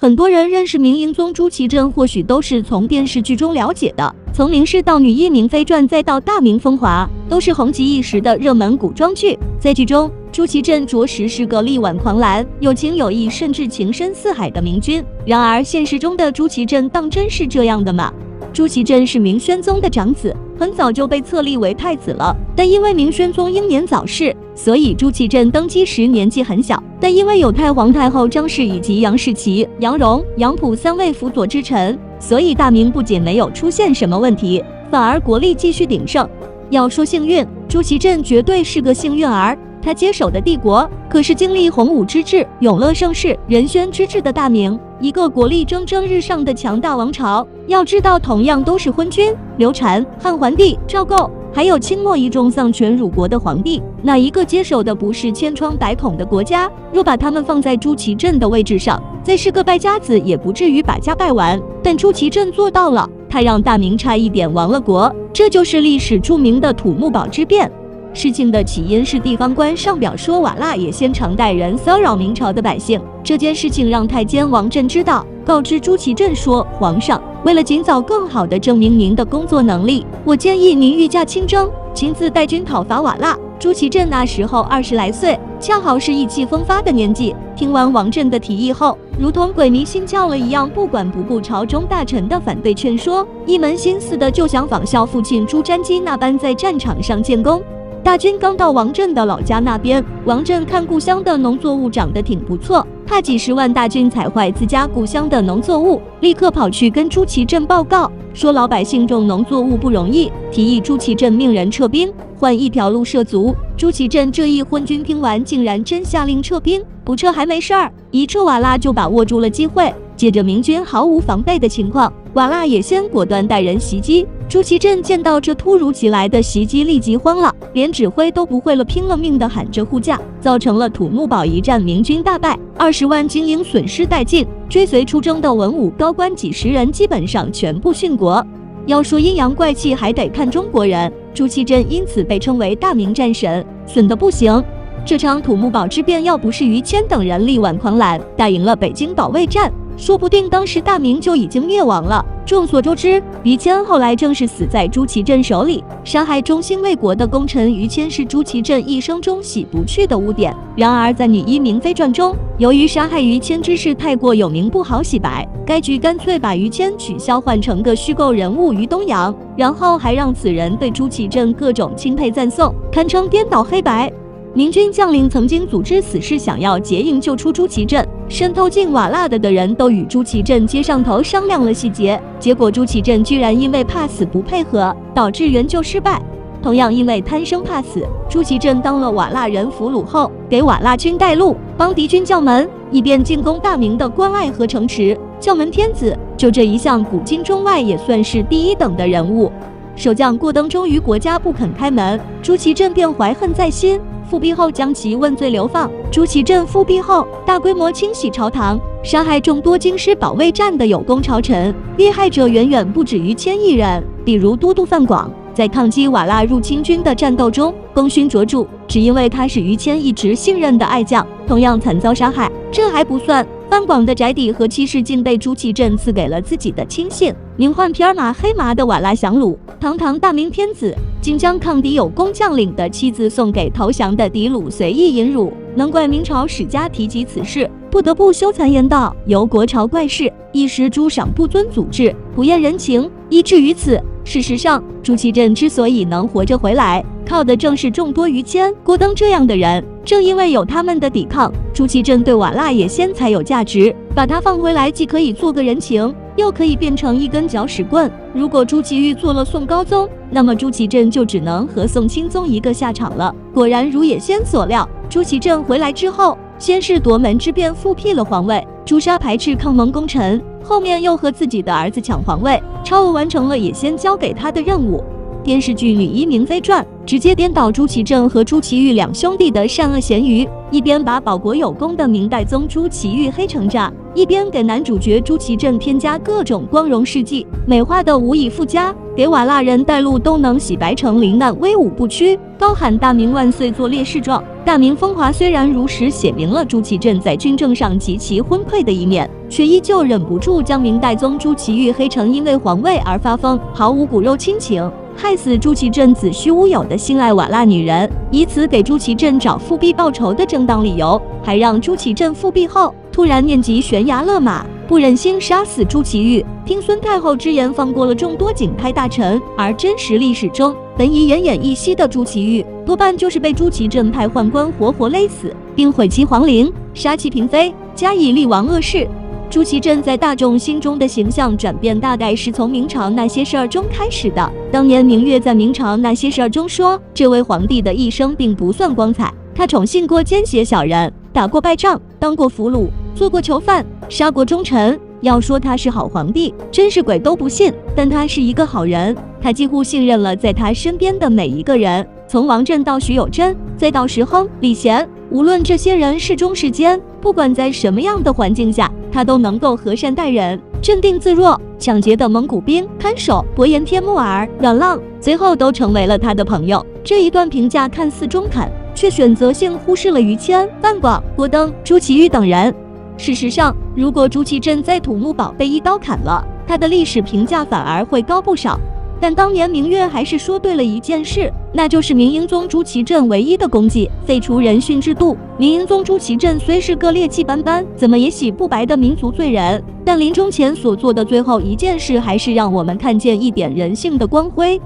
很多人认识明英宗朱祁镇，或许都是从电视剧中了解的。从《明室》到《女医明妃传》，再到《大明风华》，都是红极一时的热门古装剧。在剧中，朱祁镇着实是个力挽狂澜、有情有义，甚至情深似海的明君。然而，现实中的朱祁镇当真是这样的吗？朱祁镇是明宣宗的长子，很早就被册立为太子了。但因为明宣宗英年早逝，所以朱祁镇登基时年纪很小。但因为有太皇太后张氏以及杨士奇、杨荣、杨溥3位辅佐之臣，所以大明不仅没有出现什么问题，反而国力继续鼎盛。要说幸运，朱祁镇绝对是个幸运儿。他接手的帝国可是经历洪武之治、永乐盛世、仁宣之治的大明，一个国力蒸蒸日上的强大王朝。要知道，同样都是昏君，刘禅、汉桓帝、赵构，还有清末一众丧权辱国的皇帝，哪一个接手的不是千疮百孔的国家？若把他们放在朱祁镇的位置上，再是个败家子，也不至于把家败完。但朱祁镇做到了，他让大明差一点亡了国，这就是历史著名的土木堡之变。事情的起因是地方官上表说瓦剌也先常带人骚扰明朝的百姓，这件事情让太监王振知道，告知朱祁镇说，皇上为了尽早更好地证明您的工作能力，我建议您御驾亲征，亲自带军讨伐瓦剌。朱祁镇那时候20来岁，恰好是意气风发的年纪。听完王振的提议后，如同鬼迷心窍了一样，不管不顾朝中大臣的反对劝说，一门心思的就想仿效父亲朱瞻基那般在战场上建功。大军刚到王振的老家那边，王振看故乡的农作物长得挺不错，怕几10万大军踩坏自家故乡的农作物，立刻跑去跟朱祁镇报告，说老百姓种农作物不容易，提议朱祁镇命人撤兵，换一条路涉足。朱祁镇这一昏君听完，竟然真下令撤兵，不撤还没事儿，一撤瓦剌就把握住了机会。借着明军毫无防备的情况，瓦剌也先果断带人袭击。朱祁镇见到这突如其来的袭击，立即慌了，连指挥都不会了，拼了命的喊着护驾，造成了土木堡一战，明军大败，20万精英损失殆尽，追随出征的文武高官几10人基本上全部殉国。要说阴阳怪气，还得看中国人，朱祁镇因此被称为大明战神，损得不行。这场土木堡之变要不是于谦等人力挽狂澜，打赢了北京保卫战，说不定当时大明就已经灭亡了。众所周知，于谦后来正是死在朱祁镇手里。杀害忠心为国的功臣于谦是朱祁镇一生中洗不去的污点。然而在《女医明妃传》中，由于杀害于谦之事太过有名，不好洗白，该剧干脆把于谦取消，换成个虚构人物于东阳，然后还让此人对朱祁镇各种钦佩赞颂，堪称颠倒黑白。明军将领曾经组织死士想要劫营救出朱祁镇，渗透进瓦剌的人都与朱祁镇接上头商量了细节，结果朱祁镇居然因为怕死不配合，导致援救失败。同样因为贪生怕死，朱祁镇当了瓦剌人俘虏后，给瓦剌军带路，帮敌军叫门，以便进攻大明的关隘和城池。叫门天子就这一项，古今中外也算是第一等的人物。守将过登忠于国家不肯开门，朱祁镇便怀恨在心，复辟后将其问罪流放。朱祁镇复辟后，大规模清洗朝堂，杀害众多京师保卫战的有功朝臣，厉害者远远不止于谦一人。比如都督范广，在抗击瓦剌入侵军的战斗中功勋卓著，只因为他是于谦一直信任的爱将，同样惨遭杀害。这还不算，范广的宅邸和妻室竟被朱祁镇赐给了自己的亲信，名唤皮尔马黑麻的瓦剌降虏。堂堂大明天子，竟将抗敌有功将领的妻子送给投降的敌虏随意淫辱，能怪明朝史家提及此事，不得不羞惭言道：由国朝怪事，一时诸赏不遵祖制，不验人情，以至于此。事实上，朱祁镇之所以能活着回来，靠的正是众多于谦、郭登这样的人。正因为有他们的抵抗，朱祁镇对瓦剌也先才有价值。把他放回来，既可以做个人情，又可以变成一根搅屎棍。如果朱祁钰做了宋高宗，那么朱祁镇就只能和宋钦宗一个下场了。果然如野先所料，朱祁镇回来之后，先是夺门之变复辟了皇位，诛杀排斥抗蒙功臣，后面又和自己的儿子抢皇位，超额完成了野先交给他的任务。电视剧《女医明妃传》直接颠倒朱祁镇和朱祁钰两兄弟的善恶咸鱼，一边把保国有功的明代宗朱祁钰黑成渣，一边给男主角朱祁镇添加各种光荣事迹，美化的无以复加，给给瓦剌人带路，都能洗白成临难威武不屈，高喊大明万岁做烈士状。大明风华虽然如实写明了朱祁镇在军政上极其昏聩的一面，却依旧忍不住将明代宗朱祁钰黑成因为皇位而发疯，毫无骨肉亲情，害死朱祁镇子虚乌有的心爱瓦剌女人，以此给朱祁镇找复辟报仇的正当理由，还让朱祁镇复辟后突然念及悬崖勒马，不忍心杀死朱祁钰，听孙太后之言放过了众多景派大臣，而真实历史中本已奄奄一息的朱祁钰，多半就是被朱祁镇派宦官活活勒死，并毁其皇陵，杀其嫔妃，加以立王恶事。朱祁镇在大众心中的形象转变，大概是从明朝那些事儿中开始的。当年明月在明朝那些事儿中说，这位皇帝的一生并不算光彩，他宠幸过奸邪小人，打过败仗，当过俘虏，做过囚犯，杀过忠臣。要说他是好皇帝，真是鬼都不信。但他是一个好人，他几乎信任了在他身边的每一个人，从王振到徐有贞，再到石亨、李贤，无论这些人是忠是奸，不管在什么样的环境下，他都能够和善待人，镇定自若。抢劫的蒙古兵、看守、伯颜帖木儿、阮浪，最后都成为了他的朋友。这一段评价看似中肯，却选择性忽视了于谦、范广、郭登、朱祁钰等人。事实上，如果朱祁镇在土木堡被一刀砍了，他的历史评价反而会高不少。但当年明月还是说对了一件事，那就是明英宗朱祁镇唯一的功绩，废除人殉制度。明英宗朱祁镇虽是个劣迹斑斑，怎么也洗不白的民族罪人，但临终前所做的最后一件事，还是让我们看见一点人性的光辉。